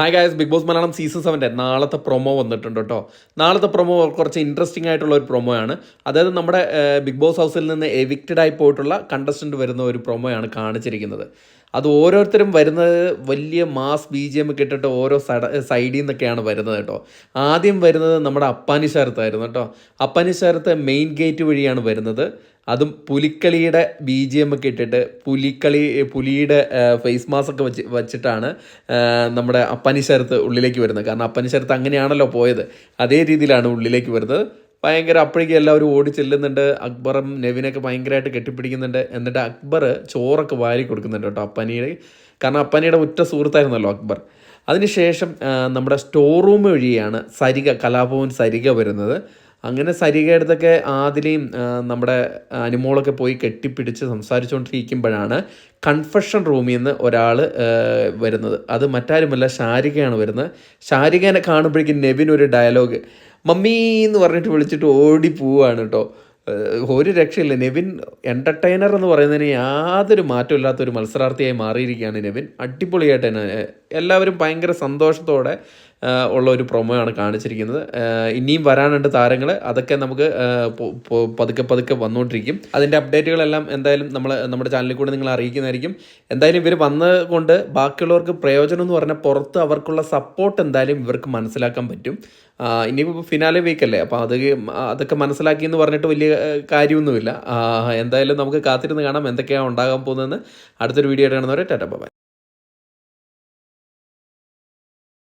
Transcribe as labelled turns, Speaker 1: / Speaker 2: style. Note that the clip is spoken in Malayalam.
Speaker 1: Hi guys, Big Boss Malayalam season 7 നാളത്തെ പ്രൊമോ വന്നിട്ടുണ്ട് കേട്ടോ. നാളത്തെ പ്രൊമോ കുറച്ച് ഇൻട്രസ്റ്റിംഗ് ആയിട്ടുള്ള ഒരു പ്രൊമോയാണ്. അതായത് നമ്മുടെ ബിഗ് ബോസ് ഹൗസിൽ നിന്ന് എവിക്റ്റഡ് ആയി പോയിട്ടുള്ള കണ്ടസ്റ്റൻറ്റ് വരുന്ന ഒരു പ്രൊമോയാണ് കാണിച്ചിരിക്കുന്നത്. അത് ഓരോരുത്തരും വരുന്നത് വലിയ മാസ് BGM ഒക്കെ ഇട്ടിട്ട് ഓരോ സൈഡിൽ നിന്നൊക്കെയാണ് വരുന്നത് കേട്ടോ. ആദ്യം വരുന്നത് നമ്മുടെ അപ്പാനി ശരത്തായിരുന്നു കേട്ടോ. അപ്പാനി ശരത്ത് മെയിൻ ഗേറ്റ് വഴിയാണ് വരുന്നത്. അതും പുലിക്കളിയുടെ BGM ഒക്കെ ഇട്ടിട്ട് പുലിയുടെ ഫേസ് മാസ്ക് ഒക്കെ വച്ചിട്ടാണ് നമ്മുടെ അപ്പാനി ശരത്ത് ഉള്ളിലേക്ക് വരുന്നത്. കാരണം അപ്പാനി ശരത്ത് അങ്ങനെയാണല്ലോ പോയത്, അതേ രീതിയിലാണ് ഉള്ളിലേക്ക് വരുന്നത്. ഭയങ്കര അപ്പോഴേക്കും എല്ലാവരും ഓടി ചെല്ലുന്നുണ്ട്. അക്ബറും നെവിനൊക്കെ ഭയങ്കരമായിട്ട് കെട്ടിപ്പിടിക്കുന്നുണ്ട്. എന്നിട്ട് അക്ബർ ചോറൊക്കെ വാരി കൊടുക്കുന്നുണ്ട് കേട്ടോ അപ്പാനിയുടെ. കാരണം അപ്പാനിയുടെ ഉറ്റ സുഹൃത്തായിരുന്നല്ലോ അക്ബർ. അതിനുശേഷം നമ്മുടെ സ്റ്റോർ റൂം വഴിയാണ് കലാഭവൻ സരിക വരുന്നത്. അങ്ങനെ സരികയുടെ അടുത്തൊക്കെ ആദിലയും നമ്മുടെ അനുമോളൊക്കെ പോയി കെട്ടിപ്പിടിച്ച് സംസാരിച്ചുകൊണ്ടിരിക്കുമ്പോഴാണ് കൺഫെഷൻ റൂമിൽ നിന്ന് ഒരാൾ വരുന്നത്. അത് മറ്റാരുമല്ല, ഷാരികയാണ് വരുന്നത്. ഷാരികേനെ കാണുമ്പോഴേക്കും നെവിൻ ഒരു ഡയലോഗ് മമ്മീ എന്ന് പറഞ്ഞിട്ട് വിളിച്ചിട്ട് ഓടി പോവുകയാണ് കേട്ടോ. ഒരു രക്ഷയില്ല. നെവിൻ എൻ്റർടൈനർ എന്ന് പറയുന്നതിന് യാതൊരു മാറ്റമില്ലാത്തൊരു മത്സരാർത്ഥിയായി മാറിയിരിക്കുകയാണ് നെവിൻ. അടിപൊളിയായിട്ട് തന്നെ എല്ലാവരും ഭയങ്കര സന്തോഷത്തോടെ ഉള്ള ഒരു പ്രൊമോയാണ് കാണിച്ചിരിക്കുന്നത്. ഇനിയും വരാനുണ്ട് താരങ്ങൾ. അതൊക്കെ നമുക്ക് പതുക്കെ വന്നുകൊണ്ടിരിക്കും. അതിൻ്റെ അപ്ഡേറ്റുകളെല്ലാം എന്തായാലും നമ്മുടെ ചാനലിൽ കൂടെ നിങ്ങൾ അറിയിക്കുന്നതായിരിക്കും. എന്തായാലും ഇവർ വന്നതുകൊണ്ട് ബാക്കിയുള്ളവർക്ക് പ്രയോജനം എന്ന് പറഞ്ഞാൽ പുറത്ത് അവർക്കുള്ള സപ്പോർട്ട് എന്തായാലും ഇവർക്ക് മനസ്സിലാക്കാൻ പറ്റും. ഇനിയിപ്പോൾ ഫിനാലെ വീക്കല്ലേ, അപ്പോൾ അതൊക്കെ മനസ്സിലാക്കി എന്ന് പറഞ്ഞിട്ട് വലിയ കാര്യമൊന്നുമില്ല. എന്തായാലും നമുക്ക് കാത്തിരുന്ന് കാണാം എന്തൊക്കെയാണ് ഉണ്ടാകാൻ പോകുന്നതെന്ന്. അടുത്തൊരു വീഡിയോ കാണുന്നവരെ ടാറ്റാ ബൈ.